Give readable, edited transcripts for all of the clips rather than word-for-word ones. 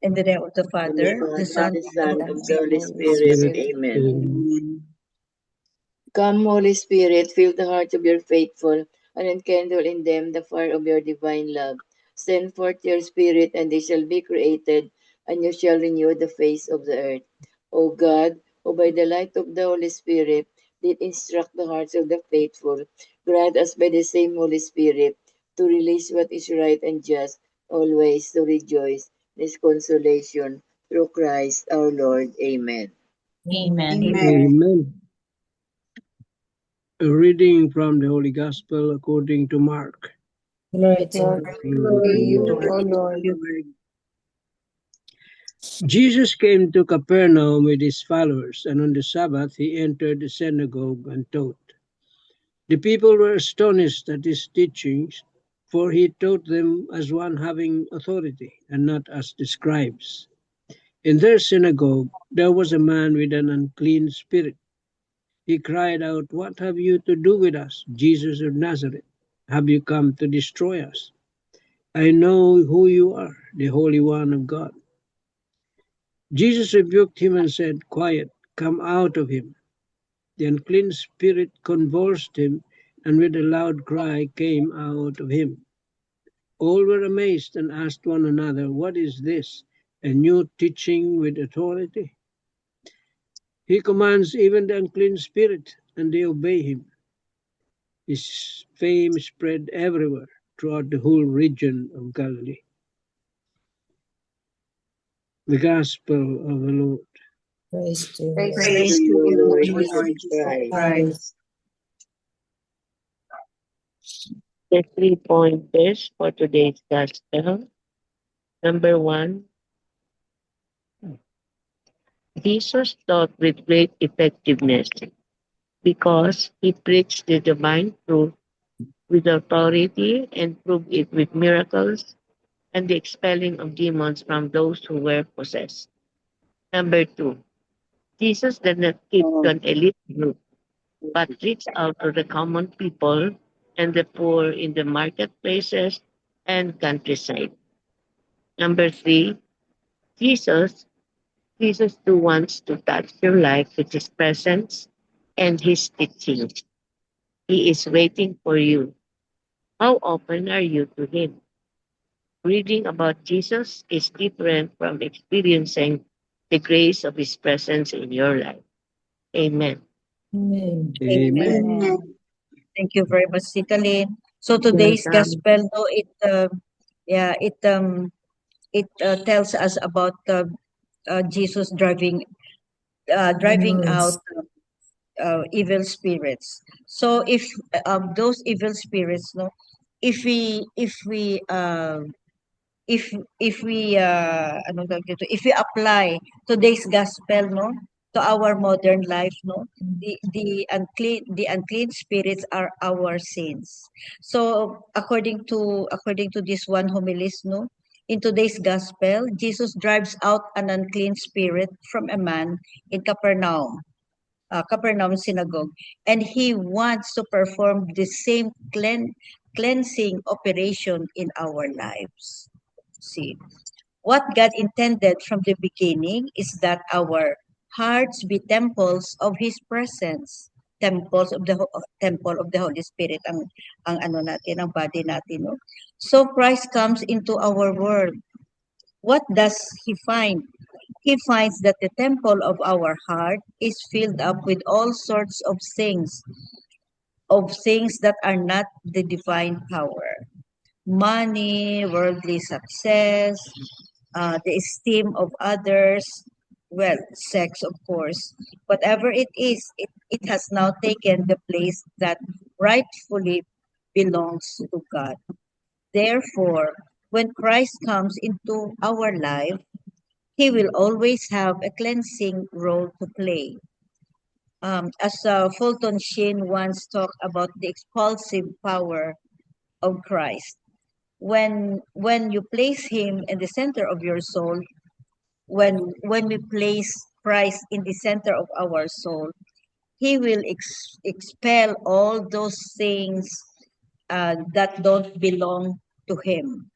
In the name of the Father, the Son, the and Son, the of Holy the Holy Spirit. Spirit. Amen. Come, Holy Spirit, fill the hearts of your faithful, and enkindle in them the fire of your divine love. Send forth your Spirit, and they shall be created, and you shall renew the face of the earth. O God, who by the light of the Holy Spirit did instruct the hearts of the faithful, grant us by the same Holy Spirit to release what is right and just, always to rejoice in His consolation through Christ our Lord. Amen. Amen. Amen. A reading from the Holy Gospel according to Mark. Glory to you, O Lord. Jesus came to Capernaum with his followers, and on the Sabbath he entered the synagogue and taught. The people were astonished at his teachings, for he taught them as one having authority, and not as the scribes. In their synagogue there was a man with an unclean spirit. He cried out, "What have you to do with us, Jesus of Nazareth? Have you come to destroy us? I know who you are, the Holy One of God." Jesus rebuked him and said, "Quiet, come out of him." The unclean spirit convulsed him, and with a loud cry came out of him. All were amazed and asked one another, "What is this? A new teaching with authority? He commands even the unclean spirit, and they obey him." His fame spread everywhere throughout the whole region of Galilee. The Gospel of the Lord. Praise to you. Praise to you, Lord Lord Jesus Christ. The 3 pointers for today's gospel. Number 1, Jesus taught with great effectiveness because he preached the divine truth with authority and proved it with miracles and the expelling of demons from those who were possessed. Number 2, Jesus did not keep to an elite group, but reached out to the common people and the poor in the marketplaces and countryside. Number 3, Jesus, Jesus too wants to touch your life with his presence and his teaching. He is waiting for you. How open are you to him? Reading about Jesus is different from experiencing the grace of his presence in your life. Amen. Amen. Amen. Thank you very much, Citalin. So today's Welcome. gospel, no, yeah, it tells us about Jesus driving out Yes. evil spirits. So if those evil spirits, no, if we if we if we ano tawag dito, if we apply today's gospel, no, to our modern life, no, the unclean spirits are our sins. So according to this one homilis, no, in today's gospel, Jesus drives out an unclean spirit from a man in Capernaum synagogue, and he wants to perform the same cleansing operation in our lives. See, what God intended from the beginning is that our hearts be temples of His presence, temple of the Holy Spirit ang ano natin, ang body natin, no? So Christ comes into our world. What does He find? He finds that the temple of our heart is filled up with all sorts of things that are not the divine power. Money, worldly success, the esteem of others, well, sex, of course. Whatever it is, it has now taken the place that rightfully belongs to God. Therefore, when Christ comes into our life, he will always have a cleansing role to play. As Fulton Sheen once talked about the expulsive power of Christ. When you place him in the center of your soul, when we place Christ in the center of our soul, he will expel all those things that don't belong to him.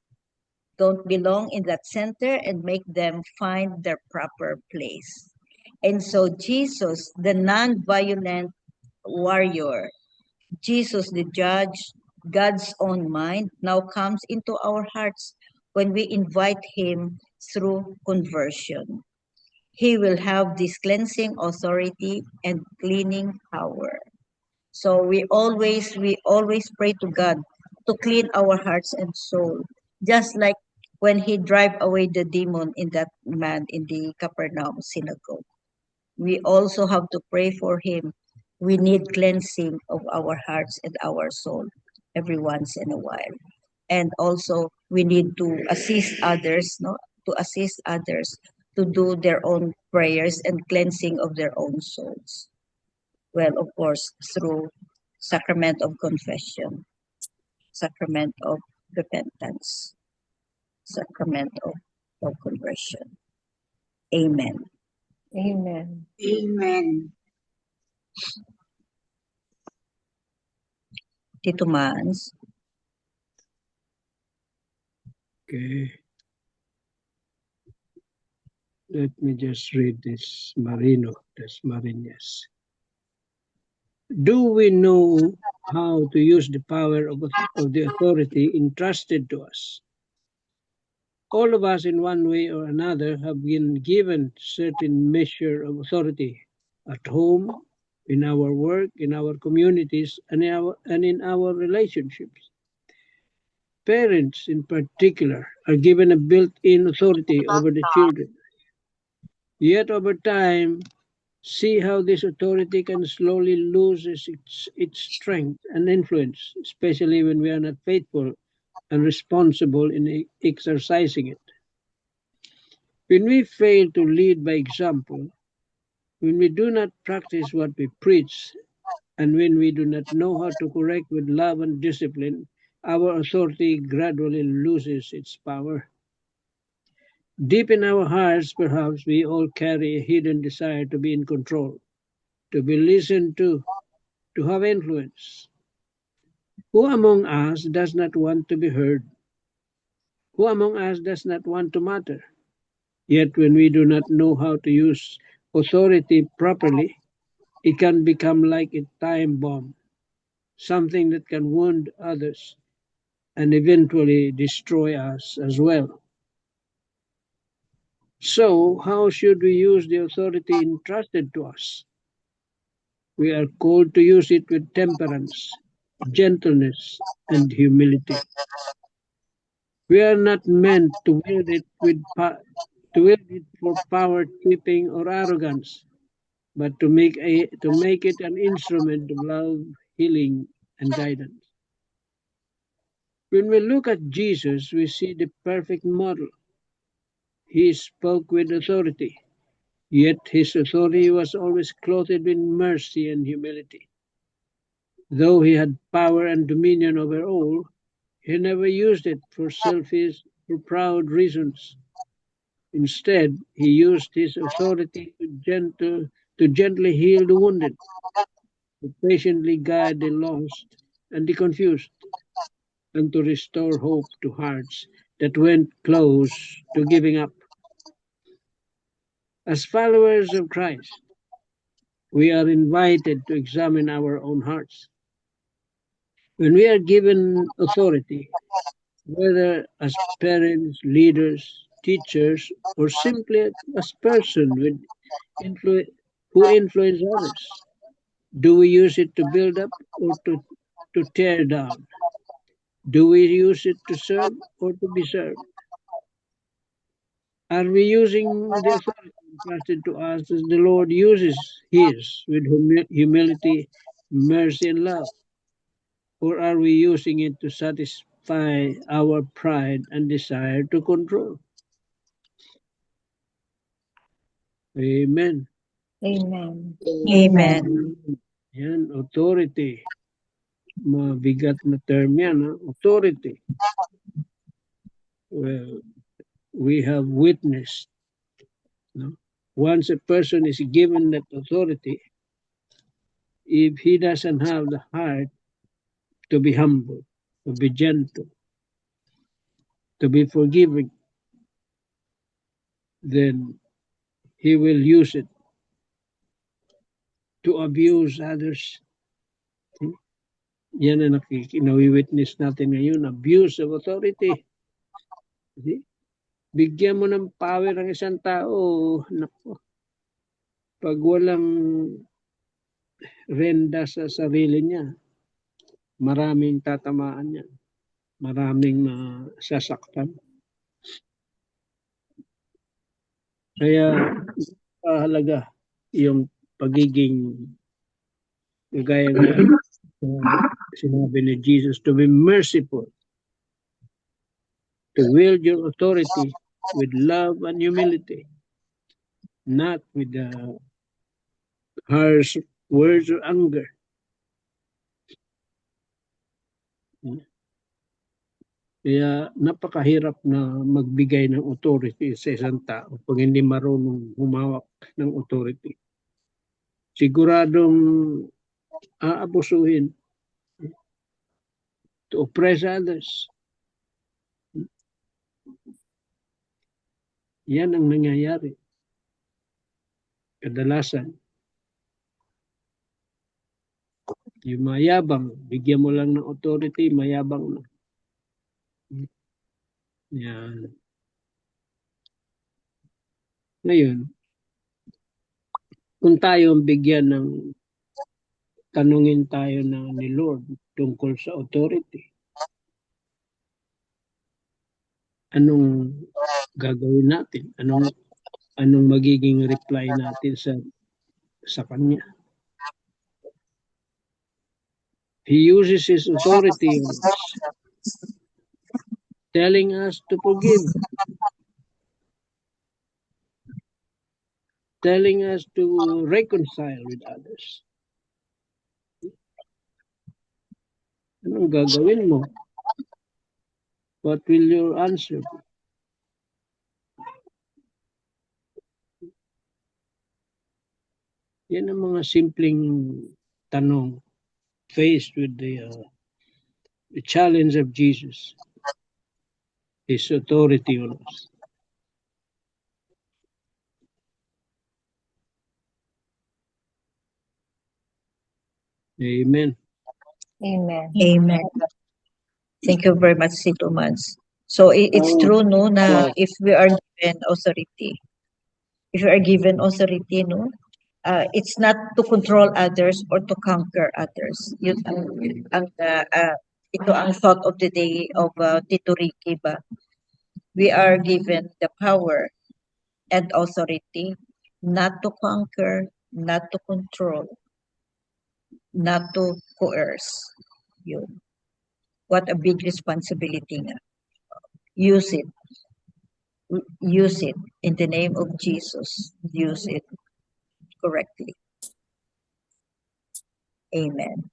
don't belong in that center and make them find their proper place. And so Jesus, the non-violent warrior, Jesus, the judge, God's own mind, now comes into our hearts when we invite him through conversion. He will have this cleansing authority and cleaning power. So we always pray to God to clean our hearts and soul, just like when he drive away the demon in that man in the Capernaum synagogue. We also have to pray for him. We need cleansing of our hearts and our soul every once in a while. And also we need to assist others, no, to assist others to do their own prayers and cleansing of their own souls. Well, of course, through sacrament of confession, sacrament of repentance, sacrament of conversion. Amen. Amen. Amen. Tito Mans. Okay. Let me just read this Marino, das Marinas. Do we know how to use the power of the authority entrusted to us? All of us, in one way or another, have been given certain measure of authority at home, in our work, in our communities, and in our relationships. Parents, in particular, are given a built-in authority over the children. Yet over time, see how this authority can slowly lose its strength and influence, especially when we are not faithful and responsible in exercising it. When we fail to lead by example, when we do not practice what we preach, and when we do not know how to correct with love and discipline, our authority gradually loses its power. Deep in our hearts, perhaps, we all carry a hidden desire to be in control, to be listened to have influence. Who among us does not want to be heard? Who among us does not want to matter? Yet when we do not know how to use authority properly, it can become like a time bomb, something that can wound others and eventually destroy us as well. So, how should we use the authority entrusted to us? We are called to use it with temperance, gentleness, and humility. We are not meant to wield it for power tripping or arrogance, but to make it an instrument of love, healing, and guidance. When we look at Jesus, we see the perfect model. He spoke with authority, yet his authority was always clothed in mercy and humility. Though he had power and dominion over all, he never used it for selfish or proud reasons. Instead, he used his authority to gently heal the wounded, to patiently guide the lost and the confused, and to restore hope to hearts that went close to giving up. As followers of Christ, we are invited to examine our own hearts. When we are given authority, whether as parents, leaders, teachers, or simply as person with who influence others, do we use it to build up or to tear down? Do we use it to serve or to be served? Are we using the authority entrusted to us as the Lord uses His with humility, mercy, and love? Or are we using it to satisfy our pride and desire to control? Amen. Amen. Amen. Yan, authority. Mabigat na term yan, ha? Authority. Well, we have witnessed. No? Once a person is given that authority, if he doesn't have the heart to be humble, to be gentle, to be forgiving, then he will use it to abuse others. Yan ang nawi-witness natin ngayon, abuse of authority. Bigyan mo ng power ang isang tao, nako, pag walang renda sa sarili niya, maraming tatamaan niya, maraming masasaktan. Kaya mahalaga yung pagiging gaya nga sinabi ni Jesus, to be merciful, to wield your authority with love and humility, not with harsh words or anger. Kaya napakahirap na magbigay ng authority sa isang tao pag hindi marunong humawak ng authority. Siguradong aabusuhin, to oppress others. Yan ang nangyayari. Kadalasan, yung mayabang, bigyan mo lang ng authority, mayabang na. Yan. Ngayon, kung tayo ang bigyan ng tanungin tayo ni Lord tungkol sa authority, anong gagawin natin? Anong magiging reply natin sa Kanya? He uses His authority on us, telling us to forgive, telling us to reconcile with others. Anong gagawin mo? What will your answer be? Yan ang mga simpleng tanong faced with the challenge of Jesus, His authority on us. Amen. Amen. Amen. Thank you very much, Sito Mads. So it's true, no, na if we are given authority, no, it's not to control others or to conquer others. Yun ito ang thought of the day of Tito Ricky ba? We are given the power and authority not to conquer, not to control, not to coerce. Yun. What a big responsibility nga. Use it. Use it in the name of Jesus. Use it correctly. Amen.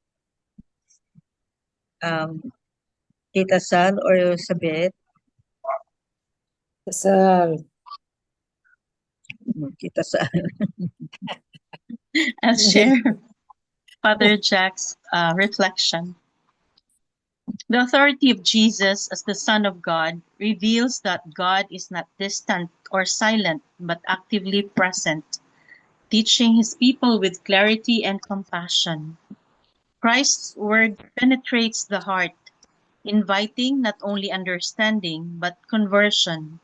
Tita Sal or Sabet? Sal. Tita Sal. I'll share Father Jack's reflection. The authority of Jesus as the Son of God reveals that God is not distant or silent, but actively present, teaching his people with clarity and compassion. Christ's word penetrates the heart, inviting not only understanding, but conversion,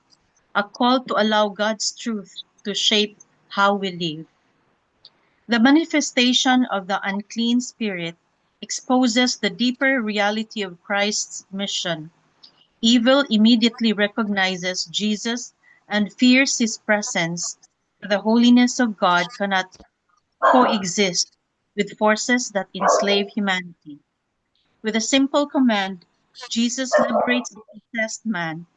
a call to allow God's truth to shape how we live. The manifestation of the unclean spirit exposes the deeper reality of Christ's mission. Evil immediately recognizes Jesus and fears his presence. The holiness of God cannot coexist with forces that enslave humanity. With a simple command, Jesus liberates the possessed man,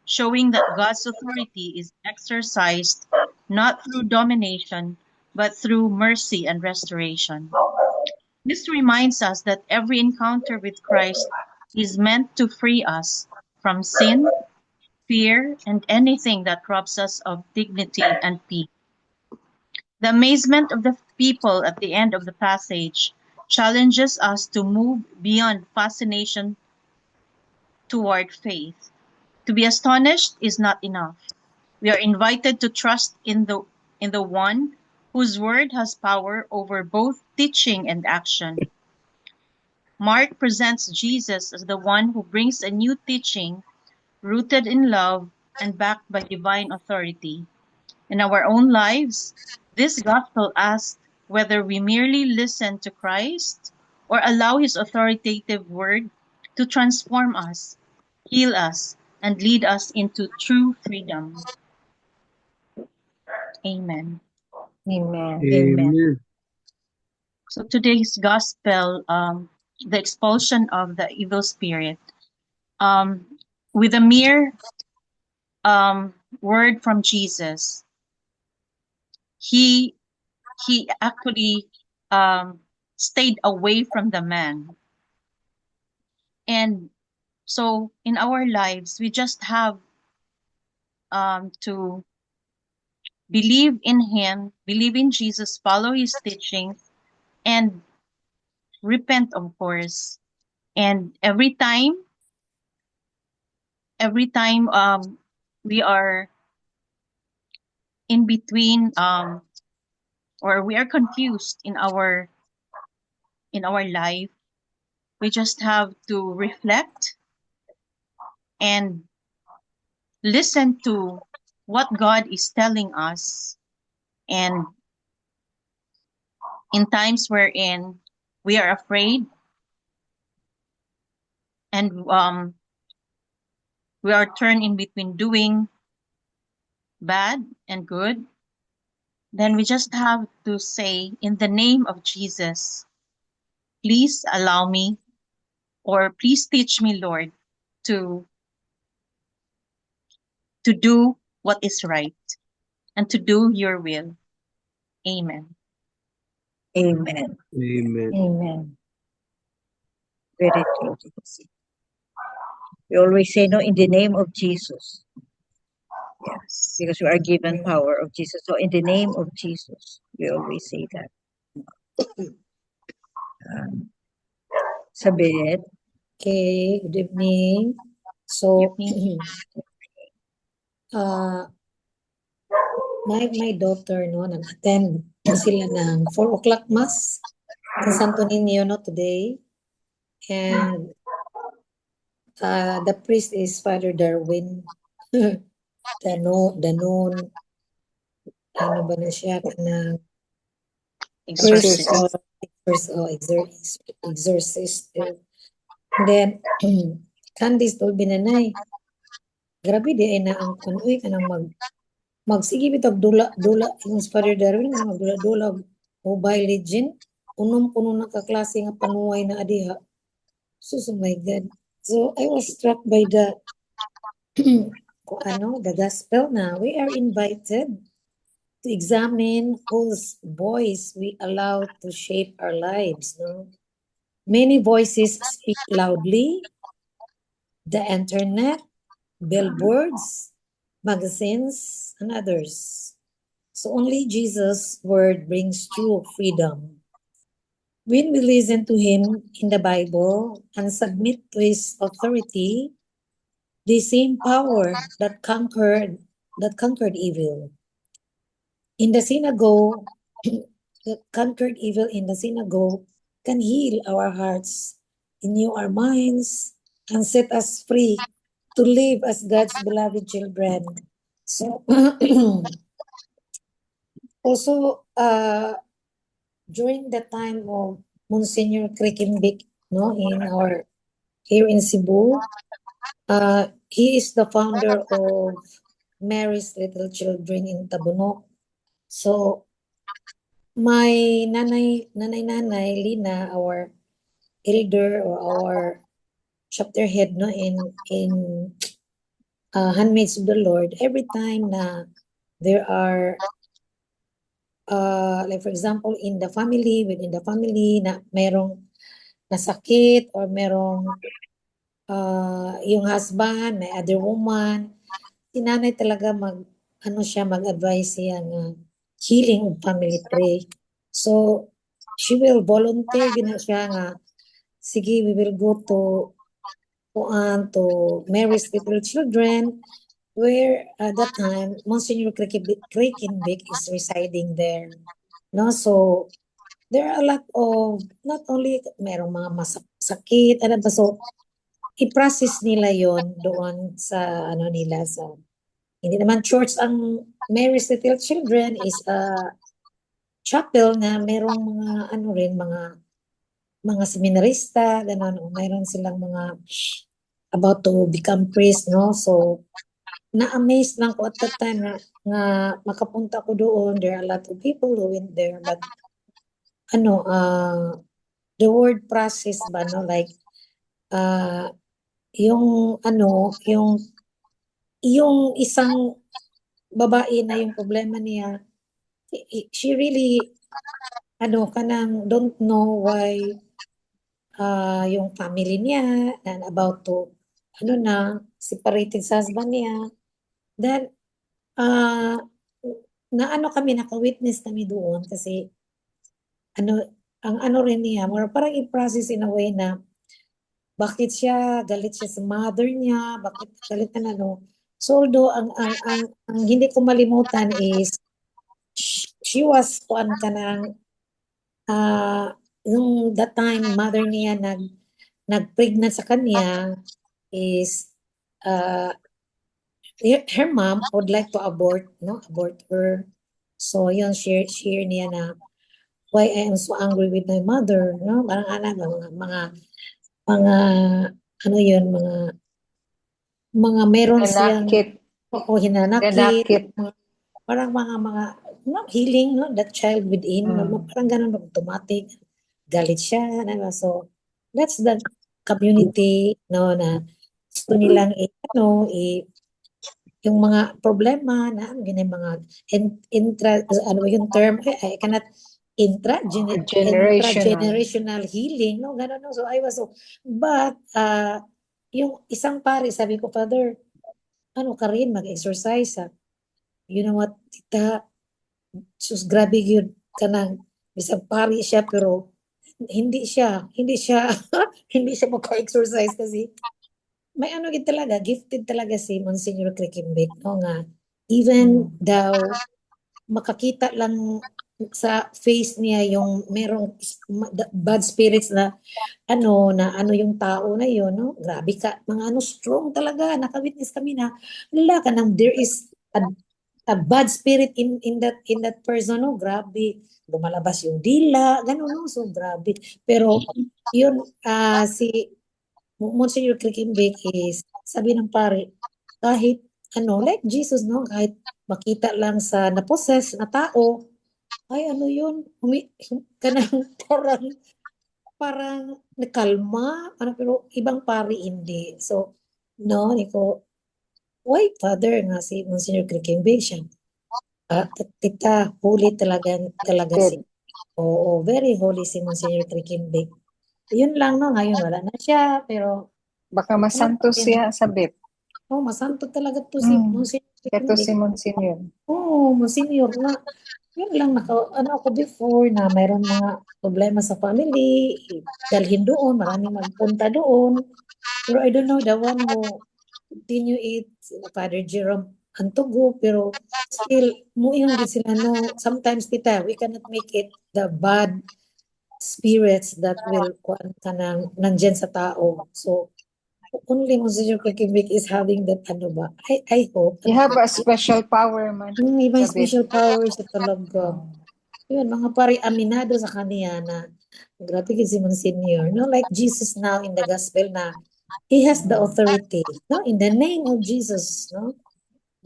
showing that God's authority is exercised not through domination, but through mercy and restoration. This reminds us that every encounter with Christ is meant to free us from sin, fear, and anything that robs us of dignity and peace. The amazement of the people at the end of the passage challenges us to move beyond fascination toward faith. To be astonished is not enough. We are invited to trust in the one whose word has power over both teaching and action. Mark presents Jesus as the one who brings a new teaching rooted in love and backed by divine authority. In our own lives, this gospel asks whether we merely listen to Christ or allow his authoritative word to transform us, heal us, and lead us into true freedom. Amen. Amen. Amen. So today's gospel, the expulsion of the evil spirit, with a mere word from Jesus, he actually stayed away from the man. And so in our lives, we just have to believe in him, believe in Jesus, follow his teachings, and repent, of course. And every time we are in between or we are confused in our life, we just have to reflect and listen to what God is telling us. And in times wherein we are afraid and we are turned in between doing bad and good, then we just have to say, in the name of Jesus, please allow me, or please teach me, Lord, to do what is right and to do your will. Amen. Amen. Amen. Amen. Very true. We always say, no, in the name of Jesus. Yes, because we are given power of Jesus. So in the name of Jesus, we always say that. Sabit. Okay, good evening. So, my daughter, no, nag-attend sila ng 4 o'clock mass in Santo Niño, no, today. And the priest is Father Darwin. the known, ano ba na siya, kanang priest Exorcist. or exorcist. And then, Candice told binanay, grabe di ay na ang kunoy kanang magsige bitag dula yung Father Darwin kanang magdula-dula Mobile Legend puno na ka klase nga panuway na adiha. So my God. So I was struck by the the gospel na we are invited to examine whose voice we allow to shape our lives, no? Many voices speak loudly. The internet, billboards, magazines, and others. So only Jesus' word brings true freedom. When we listen to him in the Bible and submit to his authority, the same power that conquered evil. In the synagogue, that conquered evil in the synagogue can heal our hearts, renew our minds, and set us free to live as God's beloved children. So, also, during the time of Monsignor Krikimbik, no, here in Cebu, he is the founder of Mary's Little Children in Tabunok. So, my nanay Lina, our elder or our chapter head, no, in Handmaids of the Lord, every time na there are like for example within the family na merong nasakit or merong yung husband may other woman, si nanay talaga mag-advise siya nga healing of family pray. So she will volunteer gina siya nga sige, we will go to to Mary's little children, where at that time Monsignor Krakenbeck is residing there. No, so there are a lot of, not only merong mga masakit, ano ba, so i-process nila yon doon sa ano nila, sa hindi naman church ang Mary's Little Children, is a chapel na merong mga ano rin, mga seminarista, gano'n, o mayroon silang mga about to become priest, no? So na-amaze lang ko at that time na makapunta ko doon. There are a lot of people who went there, but ano, the word process ba, no? Like, yung ano, yung isang babae na yung problema niya, she really, ano, kanang don't know why yung family niya and about to, ano na, separated sa husband niya. Then, na ano kami, naka-witness kami doon kasi, ano, ang ano rin niya, parang i-process in a way na, bakit siya, galit siya sa mother niya, bakit galit na ano. So, although, ang hindi ko malimutan is, she was, kuan ka ng, nung that time, mother niya nag-pregnant sa kanya is, her mom would like to abort her. So, yun, share niya na, why I am so angry with my mother, no? Parang anak, mga, ano yun, mga meron siyang, hinanakit, parang mga, no, healing, no, that child within, parang ganun, automatic, galit siya, ano, so, that's the community, no, na gusto nilang, yung mga problema na, ganyan, mga, ano yung term, I cannot, intragenerational healing, no, ganun, no, so I was, but, yung isang pare, sabi ko, Father, ano ka rin, mag-exercise, you know what, tita, sus, grabe yun, kanang, isang pare siya, pero, hindi siya hindi siya maka-exercise kasi, may ano talaga, gifted talaga si Monsignor Krakenbeck, no, nga, even daw, makakita lang sa face niya yung merong bad spirits na ano yung tao na yun, no? Grabe ka, mga ano, strong talaga, naka-witness kami na, wala ka nang, there is a bad spirit in that person, no? Grabe, lumalabas yung dila, gano'n, no? So, grabe. Pero, yun, si Monsignor Krakenbeck is, sabi ng pare, kahit, ano, like Jesus, no? Kahit makita lang sa na-possess na tao, ay, ano yun, kanang parang nakalma, ano, pero ibang pare hindi. So, no, ko, why, Father, nga si Monsignor Krakenbeck siya, tita, holy talaga si, oo, very holy si Monsignor Krakenbeck. Yun lang, no, ngayon wala na siya, pero, baka masanto siya, sabit. Oh, masanto talaga to si Monsignor Ito si Krakenbeck. Monsignor. Oo, Monsignor na, yun lang, ano ako before, na mayroon mga problema sa family, dalhin doon, maraming magpunta doon. Pero I don't know, the one who continue it, Father Jerome Antugo, pero still, muiyong din sila, no, sometimes, tita, we cannot make it the bad spirits that will kuan ka nandyan sa tao. So, only Monsignor Krakenbeck is having that, ano ba, I hope. You have a special power, man. May Sabit. special powers sa talaga. Yun, mga pare aminado sa kanya na grabe si Monsignor, no? Like Jesus now in the gospel na he has the authority, no? In the name of Jesus, no?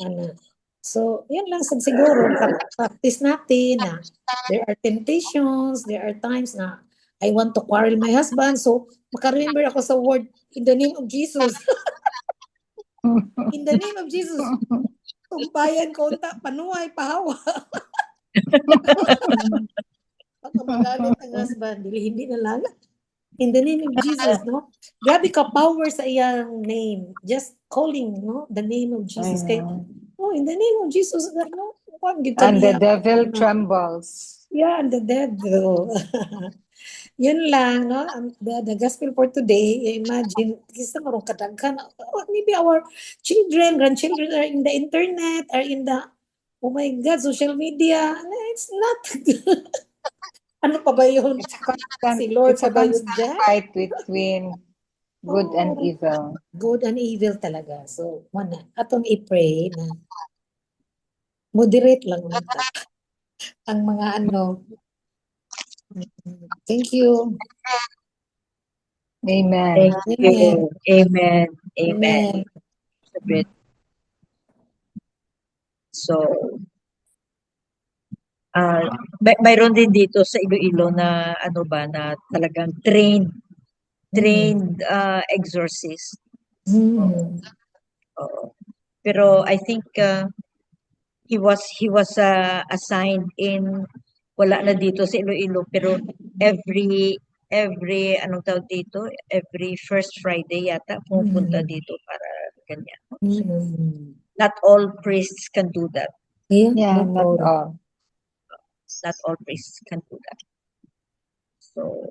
Ano. So, yun lang siguro, practice natin na there are temptations, there are times na I want to quarrel my husband, so maka-remember ako sa word, in the name of Jesus. In the name of Jesus. Tumpayan ko, panuay, pahawa. Baka magalit ang husband, hindi na lang. In the name of Jesus, no? Grabe ka power sa iyang name. Just calling, no? The name of Jesus. Kaya, in the name of Jesus, no? And the devil trembles. Yeah, and the devil. Yun lang, no? The gospel for today, imagine, kasi marong kadaghan. Maybe our children, grandchildren are in the internet, are in the, oh my God, social media. It's not. Ano pa ba yun? Si Lord It's pa a ba yun constant dyan? fight between good and Oo. evil. Good and evil talaga. So, mana, atong i-pray na moderate lang ta. Ang mga ano. Thank you. Amen. Thank Amen. you. Amen. Amen. Amen. A bit. So, mayroon din dito sa Iloilo na ano ba na talagang trained exorcist. Mm. Oo. Pero I think he was assigned in wala na dito sa Iloilo pero every anong tawag dito every first Friday yata pumupunta dito para ganyan. Mm. Not all priests can do that. Yeah, Yeah, not not all. all. Not all priests can do that. So,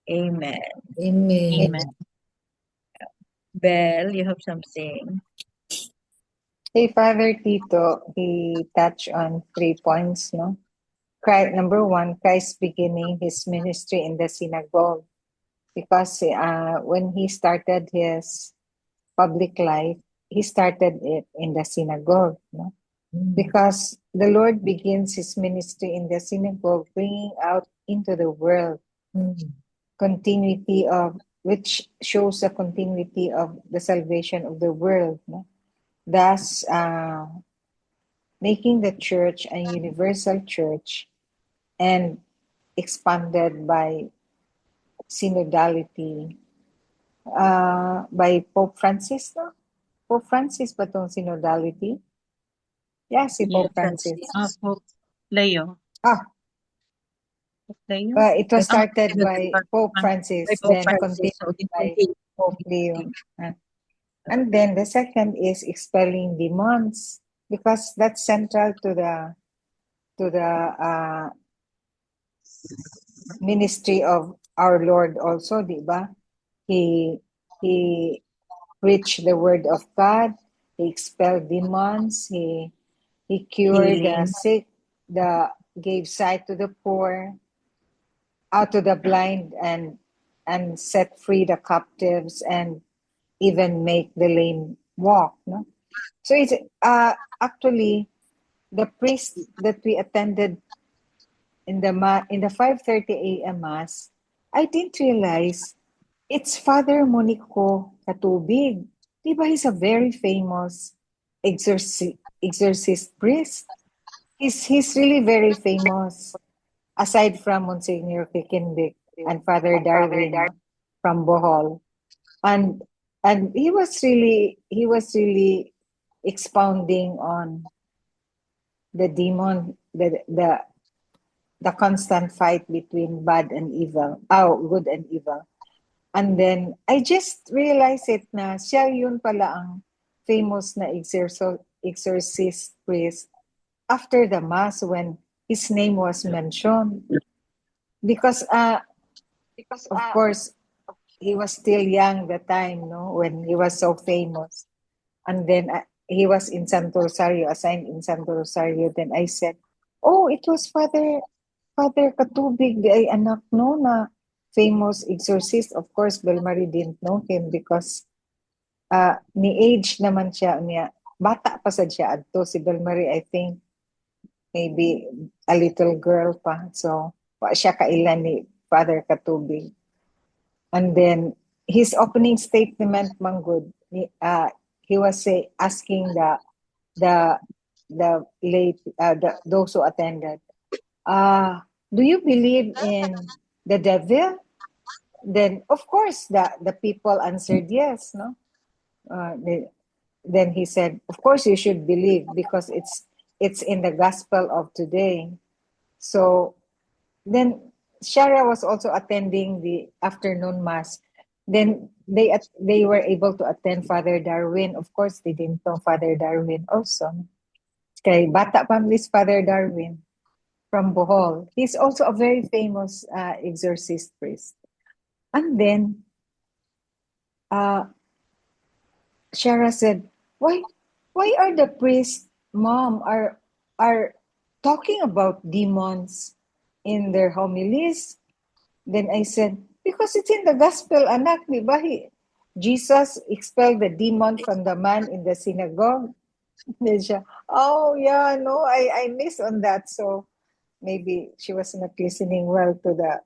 amen. Amen. Amen. Belle, you have something? Hey, Father Tito, he touched on 3 points, no? Number 1, Christ beginning his ministry in the synagogue. Because when he started his public life, he started it in the synagogue, no? Because the Lord begins his ministry in the synagogue, bringing out into the world continuity of, which shows the continuity of the salvation of the world, no? Thus, making the church a universal church and expanded by synodality by Pope Francis, no? Pope Francis ba itong synodality? Yeah, si Yeah. Pope Francis. Pope Leo. Ah, Pope Leo? it was started by Pope Francis, By Pope then Francis, so continued it by continues. Pope Leo. And then the second is expelling demons, because that's central to the ministry of our Lord also, di ba? He preached the word of God, he expelled demons, he cured the Healing. sick, gave sight to the poor, out to the blind, and set free the captives, and even make the lame walk. No? So it's actually the priest that we attended in the 5:30 a.m. mass. I didn't realize it's Father Monico Katubig. Diba he's a very famous exorcist priest. He's really very famous. Aside from Monsignor Kikindik and Father Darwin from Bohol, and he was really expounding on the demon, the constant fight between good and evil. And then I just realized it na siya yun pala ang famous na exorcist priest after the mass when his name was mentioned. Because of course he was still young that time, no, when he was so famous. And then he was in Santo Rosario, assigned in Santo Rosario. Then I said, oh, it was Father Katubig, ay anak no na famous exorcist. Of course, Belmari didn't know him because ni age naman siya niya. Bata pa sad siya adto si Belmari, I think maybe a little girl pa. So, wa siya kailan ni Father Katubig. And then his opening statement, Manggod, he was asking the late those who attended, do you believe in the devil? Then of course the people answered yes, no. Then he said, of course you should believe because it's in the gospel of today. So then Shara was also attending the afternoon mass. Then they were able to attend Father Darwin. Of course, they didn't know Father Darwin also. Kay bata pa Father Darwin. from Bohol. He's also a very famous exorcist priest. And then Shara said, why are the priests, Mom, are talking about demons in their homilies? Then I said, because it's in the gospel, anak, di ba? Jesus expelled the demon from the man in the synagogue. Then siya, oh yeah, no, I missed on that. So maybe she was not listening well to the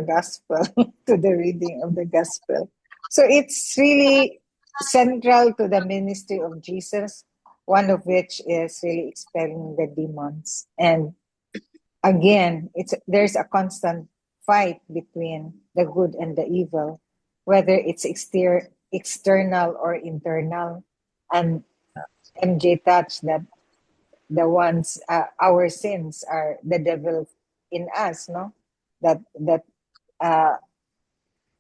gospel, to the reading of the gospel. So it's really central to the ministry of Jesus, one of which is really expelling the demons. And again, there's a constant fight between the good and the evil, whether it's external or internal. And MJ touched that the ones our sins are the devil in us, no? That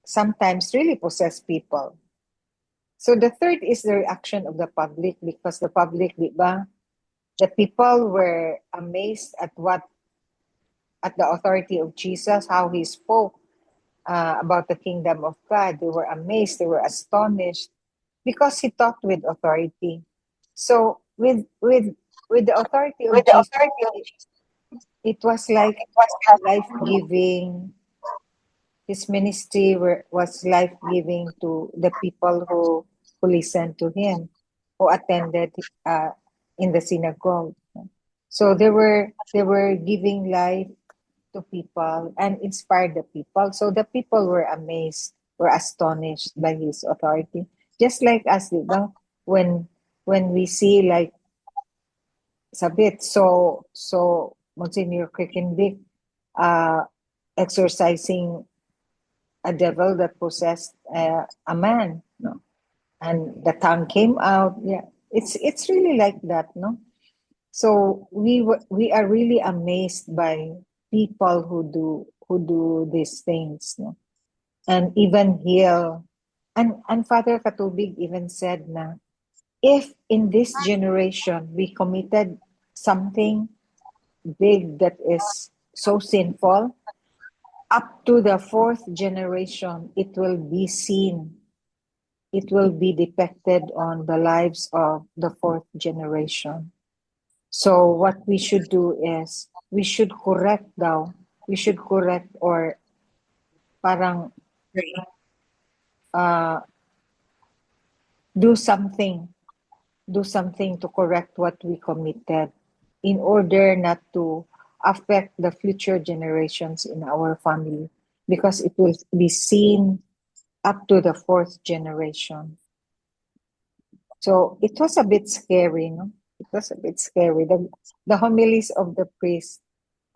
sometimes really possess people. So the third is the reaction of the public, because the public, di ba, the people were amazed at the authority of Jesus, how he spoke about the kingdom of God. They were amazed, they were astonished, because he talked with authority. So with the authority of Jesus, it was like life-giving. His ministry was life-giving to the people who listened to him, who attended in the synagogue. So they were giving life to people and inspired the people. So the people were amazed, were astonished by his authority. Just like us, di ba? When we see like sabit, so Monsignor Quickendick exorcising a devil that possessed a man, no? And the tongue came out. Yeah, it's really like that, no? So we are really amazed by people who do these things, no? And even heal. And Father Katubig even said na, if in this generation we committed something big that is so sinful, up to the fourth generation, it will be seen. It will be depicted on the lives of the fourth generation. So what we should do is, we should correct or parang do something to correct what we committed, in order not to affect the future generations in our family, because it will be seen up to the fourth generation. So it was a bit scary, no? It was a bit scary. The homilies of the priest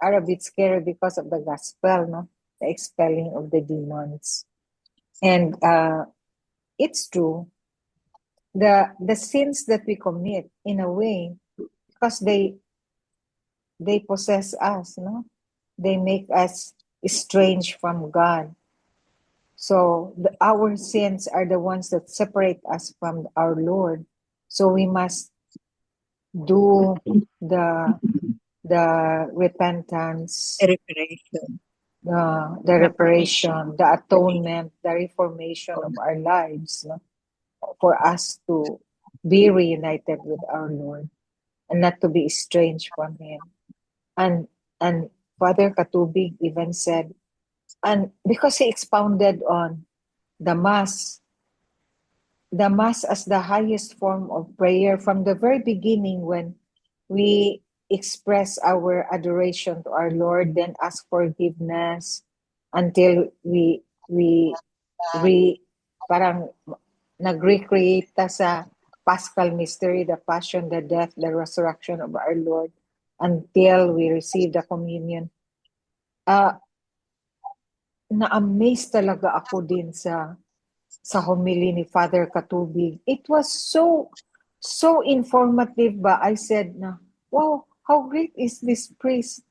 are a bit scary because of the gospel, no? The expelling of the demons. And it's true. The sins that we commit, in a way, because they possess us, no? They make us estranged from God. So our sins are the ones that separate us from our Lord. So we must do the repentance, Reparation. the reparation, the atonement, the reformation of our lives, no? For us to be reunited with our Lord and not to be estranged from Him. And Father Katubig even said, and because he expounded on the Mass as the highest form of prayer from the very beginning, when we express our adoration to our Lord, then ask forgiveness until we parang nag-recreate ta sa Paschal mystery, the passion, the death, the resurrection of our Lord, until we receive the communion. Na-amaze talaga ako din sa homily ni Father Katubig. It was so informative ba? I said na, wow, how great is this priest?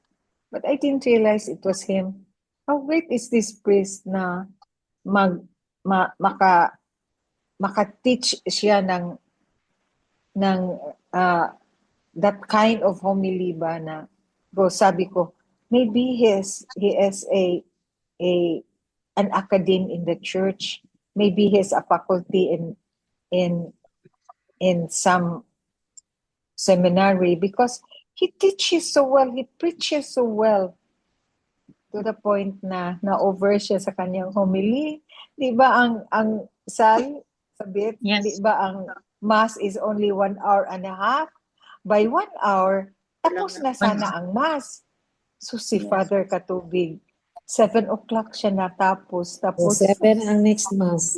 But I didn't realize it was him. How great is this priest na maka-teach siya ng that kind of homily ba, na sabi ko, maybe he is a an academe in the church. Maybe he's a faculty in in some seminary, because he teaches so well, he preaches so well, to the point na na-over siya sa kanyang homily. Di ba ang Sal, sabit, Yes. di ba ang mass is only 1 hour and a half? By 1 hour, tapos na sana ang mass. So si Father Katubig, 7 o'clock siya natapos. So, Tapos 7 ang next mass.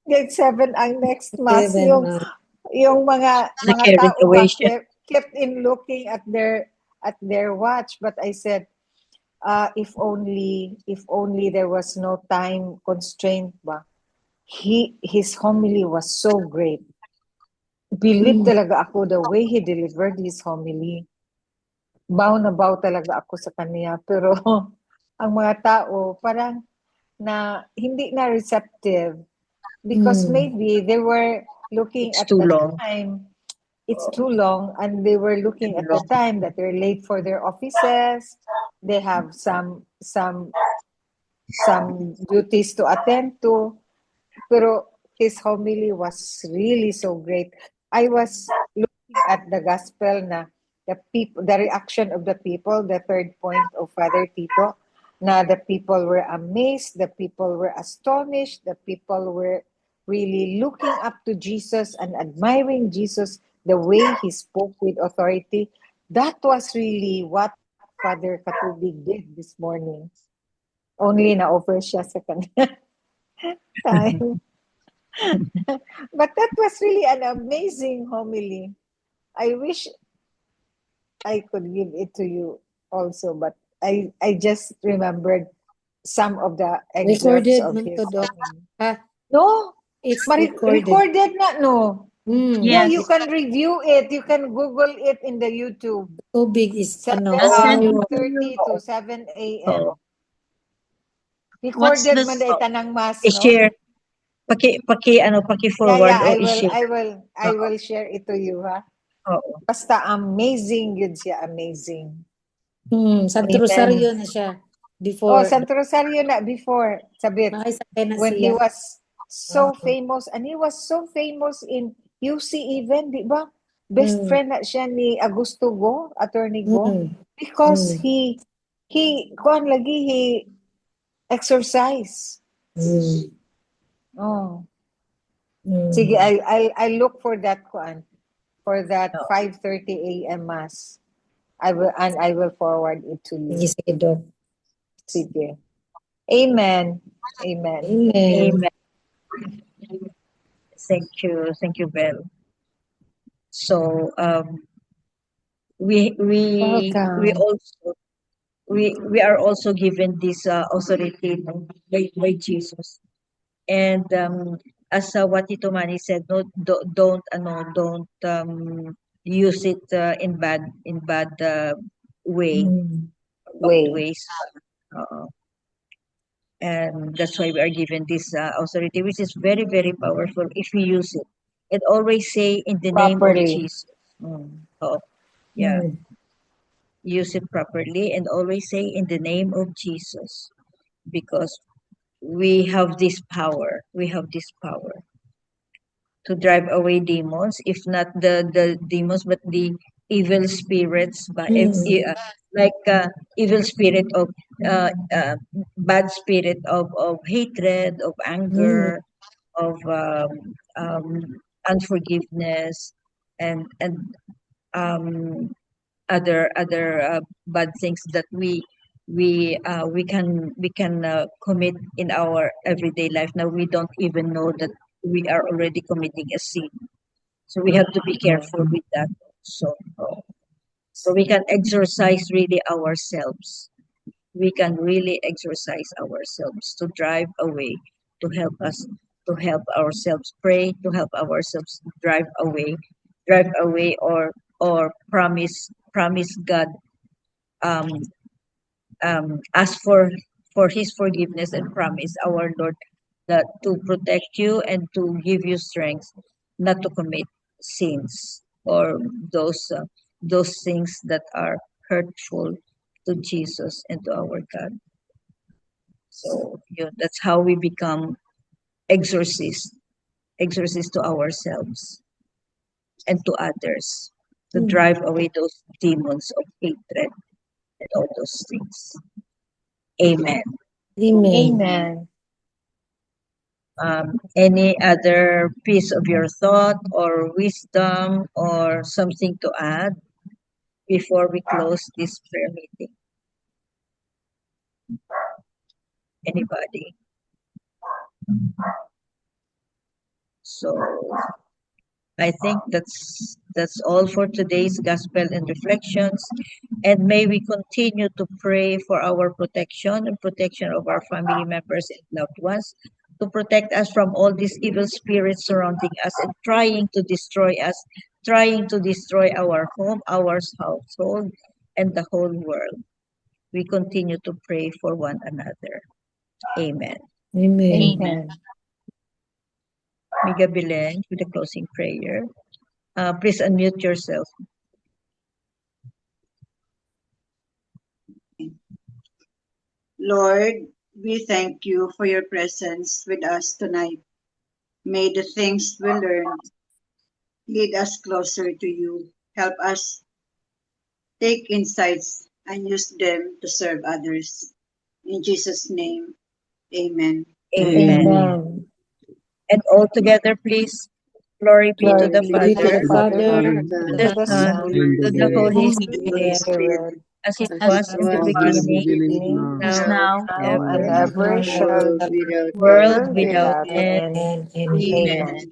grade 7 ang next mass. 7 Yung mga Carried tao away ba siya. kept in looking at their watch. But I said, if only there was no time constraint ba. His homily was so great. Believe talaga ako the way he delivered his homily. Bow na bow talaga ako sa kanya. Pero ang mga tao parang hindi na receptive, because maybe they were looking It's at too the long. time. It's too long, and they were looking at the time that they're late for their offices. They have some duties to attend to. Pero his homily was really so great. I was looking at the gospel na the reaction of the people, the third point of Father Tito, na the people were amazed, the people were astonished, the people were really looking up to Jesus and admiring Jesus, the way he spoke with authority. That was really what Father Katubig did this morning. Only na-over siya sa kanya time. But that was really an amazing homily. I wish I could give it to you also, but I just remembered some of the excerpts Recorded of man his to, Doc. homily. Ha? No, It's recorded. recorded na, no? Hmm. Yeah, Yes. you can review it. You can Google it in the YouTube. Too big is ano. 7:30 to 7 a.m. Oo. What's Recorded this? man day tanang mas, no? I-share. Paki-forward Yeah, o i-share. I will share it to you, ha? Oo. Basta amazing yun siya, amazing. Santo Amen. Rosario na siya. Oh, Before. Santo Rosario na before, sabit. Nakisakay na When he siya. was so Oo. famous, and he was so famous in UC even, di ba? Best friend na siya ni Augusto Go, Attorney Go, because he exercise. Oh. Sige, I'll look for that for that 5:30 a.m. mass. I will forward it to you. Sige, Doc. Sige. Amen. Amen. Amen. Amen. Thank you, Belle. So we Welcome. also we are also given this authority by Jesus. And as what Tito Manny said, no, don't use it in bad ways. And that's why we are given this authority, which is very, very powerful if we use it. It always say in the name of Properly. Jesus. Oh, yeah. Use it properly and always say in the name of Jesus, because we have this power. We have this power to drive away demons, if not the demons, but the evil spirits, but evil spirit of bad spirit of hatred, of anger, of unforgiveness, and um, other bad things that we can commit in our everyday life. Now we don't even know that we are already committing a sin, so we have to be careful with that. So we can exercise really ourselves. We can really exercise ourselves to drive away, to help us, to help ourselves pray, to help ourselves drive away, or promise God, um ask for his forgiveness, and promise our Lord that to protect you and to give you strength not to commit sins, or those things that are hurtful to Jesus and to our God. So that's how we become exorcists to ourselves and to others, to drive away those demons of hatred and all those things. Amen. Amen. Amen. Any other piece of your thought or wisdom or something to add before we close this prayer meeting? Anybody? So I think that's all for today's gospel and reflections. And may we continue to pray for our protection and protection of our family members and loved ones, to protect us from all these evil spirits surrounding us and trying to destroy us, trying to destroy our home, our household, and the whole world. We continue to pray for one another. Amen. Amen. Amen. Miga Belen, with the closing prayer. Please unmute yourself. Lord, we thank you for your presence with us tonight. May the things we learned lead us closer to you. Help us take insights and use them to serve others. In Jesus' name, amen. Amen. Amen. And all together, please. Glory be to the Glory be to Father, the Father, Father, to to the the Son, Son, to the Holy Holy to the Spirit, Holy Spirit, Spirit, as it as was it in the was as in in the the beginning, beginning, beginning, is now, now, now and ever, and ever shall world be, without world end. world without without Amen. end. end. Amen. Amen. Amen.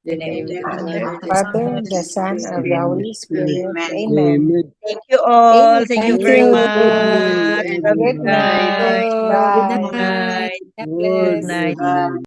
The In the name name of of the the Father, Father, The the Father, Son, the and the Son, Holy and the Spirit. Holy Spirit. Amen. Amen. thank you all. Thank you thank very you. much. Good night, Have a Good good everyone. night. night. Good Good Bye. night. night. God Good bless. night. Bye.